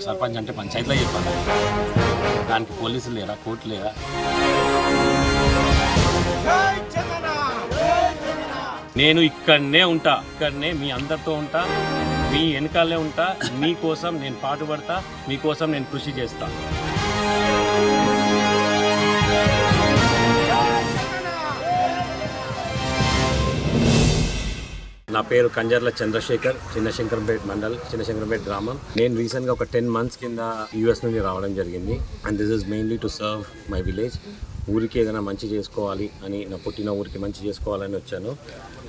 సర్పంచ్ అంటే పంచాయతీలో చెప్పాలి. దానికి పోలీసులు లేరా, కోర్టు లేదా? నేను ఇక్కడనే ఉంటా, ఇక్కడనే మీ అందరితో ఉంటా, మీ వెనకాలే ఉంటా. మీకోసం నేను పాటుపడతా, మీకోసం నేను కృషి చేస్తా. నా పేరు కంజర్ల చంద్రశేఖర్, చిన్నశంకరంపేట మండల్, చిన్నశంకరంపేట గ్రామం. నేను రీసెంట్గా ఒక 10 months కింద యూఎస్ నుండి రావడం జరిగింది. And this is mainly to serve my village. ఊరికి ఏదైనా మంచి చేసుకోవాలి అని, నా పుట్టిన ఊరికి మంచి చేసుకోవాలని వచ్చాను.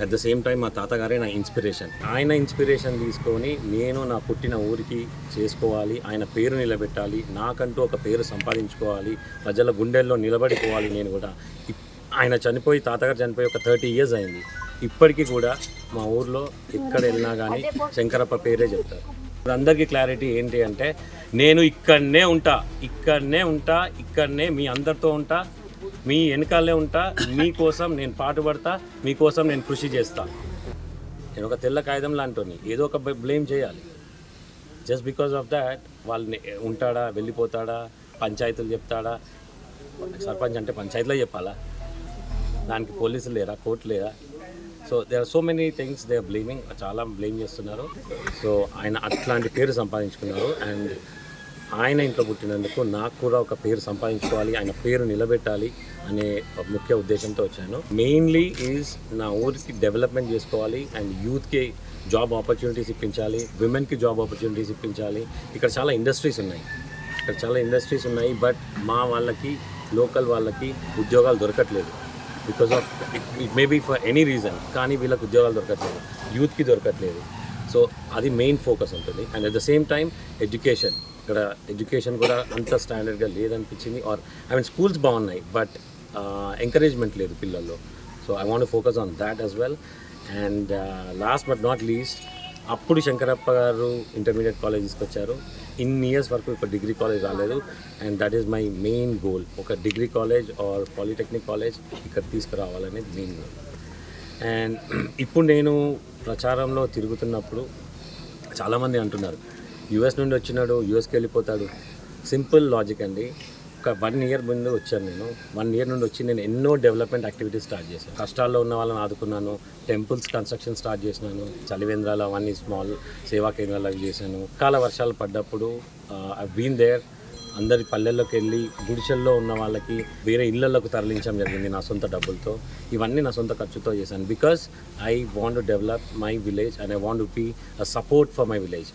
అట్ ద సేమ్ టైం మా తాతగారే నా ఇన్స్పిరేషన్. ఆయన ఇన్స్పిరేషన్ తీసుకొని నేను నా పుట్టిన ఊరికి చేసుకోవాలి, ఆయన పేరు నిలబెట్టాలి, నాకంటూ ఒక పేరు సంపాదించుకోవాలి, ప్రజల గుండెల్లో నిలబడిపోవాలి. నేను కూడా ఆయన తాతగారు చనిపోయి ఒక 30 years అయింది. ఇప్పటికీ కూడా మా ఊర్లో ఎక్కడ వెళ్ళినా కానీ శంకరప్ప పేరే చెప్తారు. అందరికీ క్లారిటీ ఏంటి అంటే, నేను ఇక్కడనే ఉంటా, ఇక్కడనే మీ అందరితో ఉంటా, మీ వెనకాలే ఉంటా. మీకోసం నేను పాటుపడతా, మీకోసం నేను కృషి చేస్తా. నేను ఒక తెల్ల కాగితం లాంటి ఏదో ఒక బ్లేమ్ చేయాలి. జస్ట్ బికాజ్ ఆఫ్ దాట్ వాళ్ళని ఉంటాడా, వెళ్ళిపోతాడా, పంచాయతీలు చెప్తాడా? సర్పంచ్ అంటే పంచాయతీలో చెప్పాలా? దానికి పోలీసులు లేరా, కోర్టు లేదా? So there are so many things they are blaming. చాలా బ్లేమ్ చేస్తున్నారు. సో ఆయన అట్లాంటి పేరు సంపాదించుకున్నారు. అండ్ ఆయన ఇంట్లో పుట్టినందుకు నాకు కూడా ఒక పేరు సంపాదించుకోవాలి, ఆయన పేరు నిలబెట్టాలి అనే ముఖ్య ఉద్దేశంతో వచ్చాను. మెయిన్లీ ఈజ్ నా ఊరికి డెవలప్మెంట్ చేసుకోవాలి అండ్ యూత్కి జాబ్ ఆపర్చునిటీస్ ఇప్పించాలి, విమెన్కి జాబ్ ఆపర్చునిటీస్ ఇప్పించాలి. ఇక్కడ చాలా ఇండస్ట్రీస్ ఉన్నాయి, బట్ మా వాళ్ళకి, లోకల్ వాళ్ళకి ఉద్యోగాలు దొరకట్లేదు. Because of it may be for any reason, కానీ వీళ్ళకి ఉద్యోగాలు దొరకట్లేదు, యూత్కి దొరకట్లేదు. సో అది మెయిన్ ఫోకస్ ఉంటుంది. And at the same time ఇక్కడ ఎడ్యుకేషన్ కూడా అంత స్టాండర్డ్గా లేదనిపించింది. స్కూల్స్ బాగున్నాయి, బట్ ఎంకరేజ్మెంట్ లేదు పిల్లల్లో. So I want focus on that as well. And last but not least, అప్పుడు శంకరప్ప గారు ఇంటర్మీడియట్ కాలేజ్ తీసుకొచ్చారు. ఇన్ని ఇయర్స్ వరకు ఒక డిగ్రీ కాలేజ్ రాలేదు. And that is my main goal. ఒక degree college or polytechnic college ఇక్కడ తీసుకురావాలనేది మెయిన్ గోల్. అండ్ ఇప్పుడు నేను ప్రచారంలో తిరుగుతున్నప్పుడు చాలామంది అంటున్నారు, యూఎస్ నుండి వచ్చినాడు, యూఎస్కి వెళ్ళిపోతాడు. సింపుల్ లాజిక్ అండి. ఒక 1 year ముందు వచ్చాను నేను. 1 year నుండి వచ్చి నేను ఎన్నో డెవలప్మెంట్ యాక్టివిటీస్ స్టార్ట్ చేశాను. కష్టాల్లో ఉన్న వాళ్ళని ఆదుకున్నాను, టెంపుల్స్ కన్స్ట్రక్షన్ స్టార్ట్ చేసినాను, చలివేంద్రాలు అవన్నీ స్మాల్ సేవా కేంద్రాలు అవి చేశాను. కాల వర్షాలు పడ్డప్పుడు ఐ బీన్ దేర్. అందరి పల్లెల్లోకి వెళ్ళి గుడిసెల్లో ఉన్న వాళ్ళకి వేరే ఇళ్లలోకి తరలించడం జరిగింది నా సొంత డబ్బులతో. ఇవన్నీ నా సొంత ఖర్చుతో చేశాను. Because I want to develop my village and I want to be a support for my village.